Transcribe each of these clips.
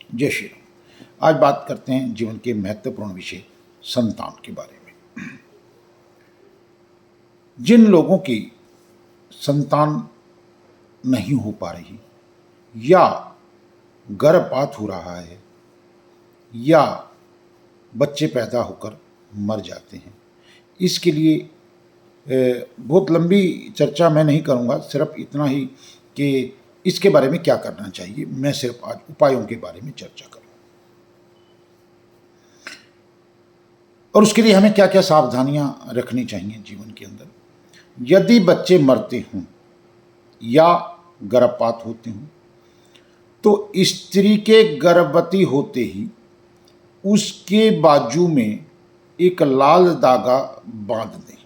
जय श्री राम। आज बात करते हैं जीवन के महत्वपूर्ण विषय संतान के बारे में। जिन लोगों की संतान नहीं हो पा रही या गर्भपात हो रहा है या बच्चे पैदा होकर मर जाते हैं, इसके लिए बहुत लंबी चर्चा मैं नहीं करूंगा, सिर्फ इतना ही कि इसके बारे में क्या करना चाहिए। मैं सिर्फ आज उपायों के बारे में चर्चा करूंगा और उसके लिए हमें क्या क्या सावधानियां रखनी चाहिए जीवन के अंदर। यदि बच्चे मरते हों या गर्भपात होते हों तो स्त्री के गर्भवती होते ही उसके बाजू में एक लाल धागा बांध दें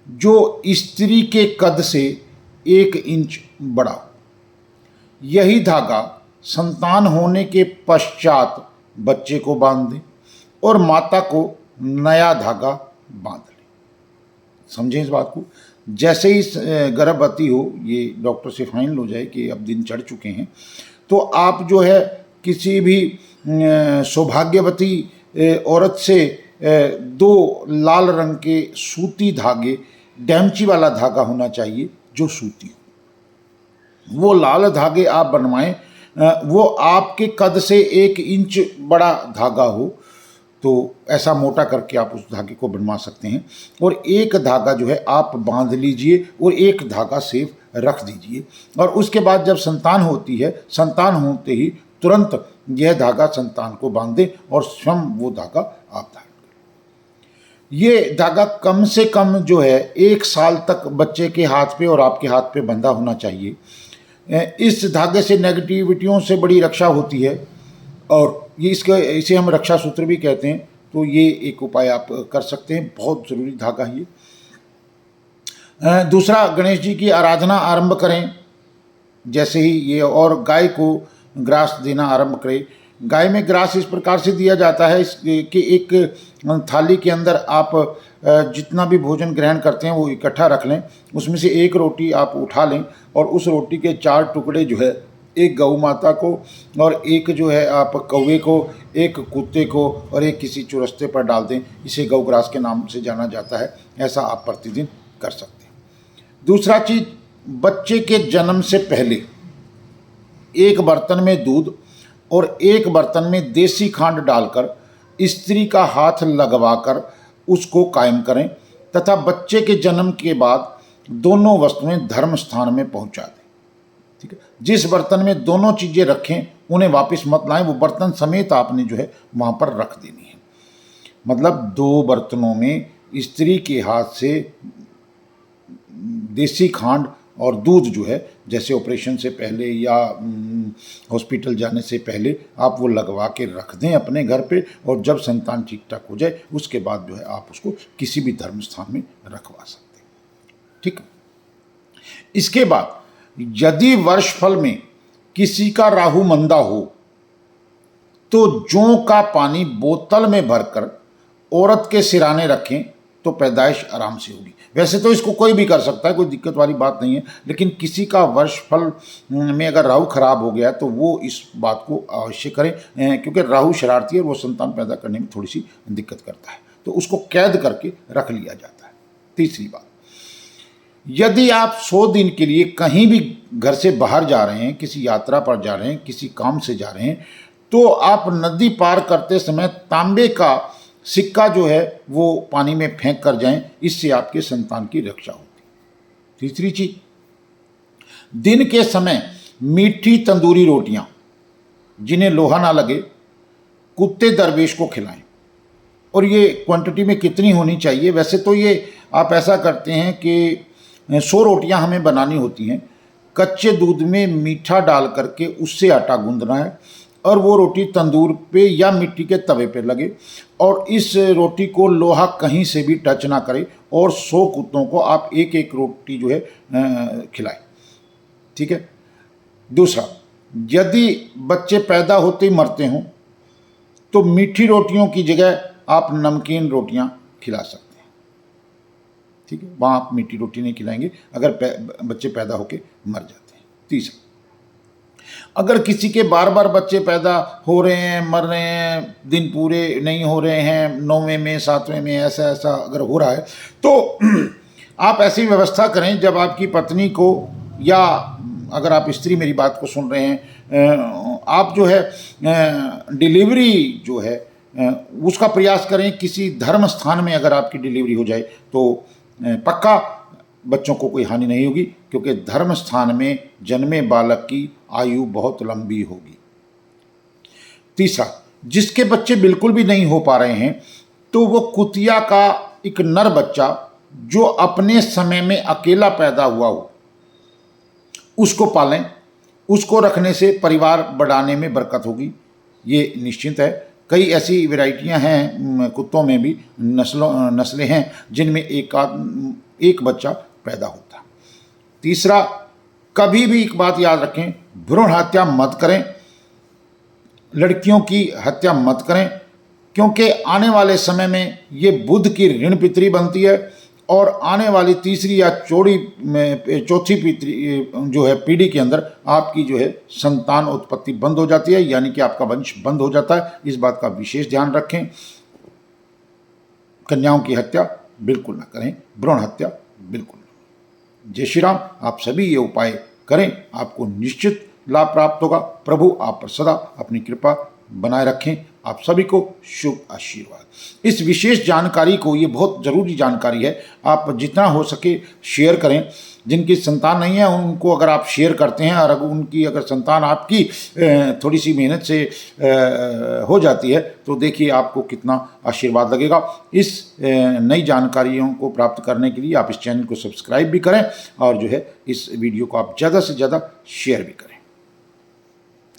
जो स्त्री के कद से 1 इंच बड़ा हो। यही धागा संतान होने के पश्चात बच्चे को बांध दें और माता को नया धागा बांध लें। समझें इस बात को। जैसे ही गर्भवती हो, ये डॉक्टर से फाइनल हो जाए कि अब दिन चढ़ चुके हैं, तो आप जो है किसी भी सौभाग्यवती औरत से 2 लाल रंग के सूती धागे, डैमची वाला धागा होना चाहिए जो सूती हो। वो लाल धागे आप बनवाएं, वो आपके कद से 1 इंच बड़ा धागा हो, तो ऐसा मोटा करके आप उस धागे को बनवा सकते हैं। और एक धागा जो है आप बांध लीजिए और एक धागा सेफ रख दीजिए। और उसके बाद जब संतान होती है, संतान होते ही तुरंत यह धागा संतान को बांध दें और स्वयं वो धागा आप धारण करें। ये धागा कम से कम जो है 1 साल तक बच्चे के हाथ पे और आपके हाथ पे बंधा होना चाहिए। इस धागे से नेगेटिविटियों से बड़ी रक्षा होती है और ये इसे हम रक्षा सूत्र भी कहते हैं। तो ये एक उपाय आप कर सकते हैं, बहुत ज़रूरी धागा है ये। दूसरा, गणेश जी की आराधना आरंभ करें जैसे ही ये, और गाय को ग्रास देना आरंभ करें। गाय में ग्रास इस प्रकार से दिया जाता है कि एक थाली के अंदर आप जितना भी भोजन ग्रहण करते हैं वो इकट्ठा रख लें। उसमें से 1 रोटी आप उठा लें और उस रोटी के 4 टुकड़े जो है, एक गौ माता को और एक जो है आप कौवे को, एक कुत्ते को और एक किसी चौरस्ते पर डाल दें। इसे गौग्रास के नाम से जाना जाता है। ऐसा आप प्रतिदिन कर सकते हैं। दूसरा चीज़, बच्चे के जन्म से पहले एक बर्तन में दूध और एक बर्तन में देसी खांड डालकर स्त्री का हाथ लगवाकर उसको कायम करें तथा बच्चे के जन्म के बाद दोनों वस्तुएं धर्म स्थान में पहुंचा दें। ठीक है। जिस बर्तन में दोनों चीज़ें रखें उन्हें वापस मत लाएं, वो बर्तन समेत आपने जो है वहाँ पर रख देनी है। मतलब 2 बर्तनों में स्त्री के हाथ से देसी खांड और दूध जो है, जैसे ऑपरेशन से पहले या हॉस्पिटल जाने से पहले आप वो लगवा के रख दें अपने घर पे, और जब संतान ठीक ठाक हो जाए उसके बाद जो है आप उसको किसी भी धर्म स्थान में रखवा सकते हैं। ठीक है। इसके बाद यदि वर्षफल में किसी का राहु मंदा हो तो जौ का पानी बोतल में भरकर औरत के सिराने रखें तो पैदाइश आराम से होगी। वैसे तो इसको कोई भी कर सकता है, कोई दिक्कत वाली बात नहीं है, लेकिन किसी का वर्षफल में अगर राहु खराब हो गया तो वो इस बात को अवश्य करें, क्योंकि राहु शरारती है और वो संतान पैदा करने में थोड़ी सी दिक्कत करता है, तो उसको कैद करके रख लिया जाता है। तीसरी बात, यदि आप 100 दिन के लिए कहीं भी घर से बाहर जा रहे हैं, किसी यात्रा पर जा रहे हैं, किसी काम से जा रहे हैं, तो आप नदी पार करते समय तांबे का सिक्का जो है वो पानी में फेंक कर जाएं, इससे आपके संतान की रक्षा होती है। तीसरी चीज, दिन के समय मीठी तंदूरी रोटियां जिन्हें लोहा ना लगे कुत्ते दरवेश को खिलाएं। और ये क्वांटिटी में कितनी होनी चाहिए, वैसे तो ये आप ऐसा करते हैं कि 100 रोटियां हमें बनानी होती हैं। कच्चे दूध में मीठा डाल करके उससे आटा गूंदना है और वो रोटी तंदूर पे या मिट्टी के तवे पे लगे और इस रोटी को लोहा कहीं से भी टच ना करे, और 100 कुत्तों को आप 1-1 रोटी जो है खिलाएं। ठीक है। दूसरा, यदि बच्चे पैदा होते ही मरते हों तो मीठी रोटियों की जगह आप नमकीन रोटियां खिला सकते हैं। ठीक है। वहाँ आप मीठी रोटी नहीं खिलाएंगे अगर बच्चे पैदा होकर मर जाते हैं। तीसरा, अगर किसी के बार बार बच्चे पैदा हो रहे हैं, मर रहे हैं, दिन पूरे नहीं हो रहे हैं, 9वें में 7वें में ऐसा ऐसा अगर हो रहा है, तो आप ऐसी व्यवस्था करें जब आपकी पत्नी को, या अगर आप स्त्री मेरी बात को सुन रहे हैं, आप जो है डिलीवरी जो है उसका प्रयास करें किसी धर्म स्थान में। अगर आपकी डिलीवरी हो जाए तो पक्का बच्चों को कोई हानि नहीं होगी, क्योंकि धर्म स्थान में जन्मे बालक की आयु बहुत लंबी होगी। तीसरा, जिसके बच्चे बिल्कुल भी नहीं हो पा रहे हैं, तो वो कुतिया का एक नर बच्चा जो अपने समय में अकेला पैदा हुआ हो उसको पालें। उसको रखने से परिवार बढ़ाने में बरकत होगी, ये निश्चित है। कई ऐसी वैरायटियां हैं कुत्तों में भी, नस्लें हैं जिनमें एक बच्चा पैदा होता है। तीसरा, कभी भी एक बात याद रखें, भ्रूण हत्या मत करें, लड़कियों की हत्या मत करें, क्योंकि आने वाले समय में ये बुध की ऋण पितरी बनती है, और आने वाली तीसरी या चौथी पितरी जो है पीढ़ी के अंदर आपकी जो है संतान उत्पत्ति बंद हो जाती है, यानी कि आपका वंश बंद हो जाता है। इस बात का विशेष ध्यान रखें। कन्याओं की हत्या बिल्कुल ना करें, भ्रूण हत्या बिल्कुल ना। जय श्री राम। आप सभी ये उपाय करें, आपको निश्चित लाभ प्राप्त होगा। प्रभु आप पर सदा अपनी कृपा बनाए रखें। आप सभी को शुभ आशीर्वाद। इस विशेष जानकारी को, ये बहुत ज़रूरी जानकारी है, आप जितना हो सके शेयर करें। जिनकी संतान नहीं है उनको अगर आप शेयर करते हैं, और अगर उनकी अगर संतान आपकी थोड़ी सी मेहनत से हो जाती है, तो देखिए आपको कितना आशीर्वाद लगेगा। इस नई जानकारियों को प्राप्त करने के लिए आप इस चैनल को सब्सक्राइब भी करें, और जो है इस वीडियो को आप ज़्यादा से ज़्यादा शेयर भी करें।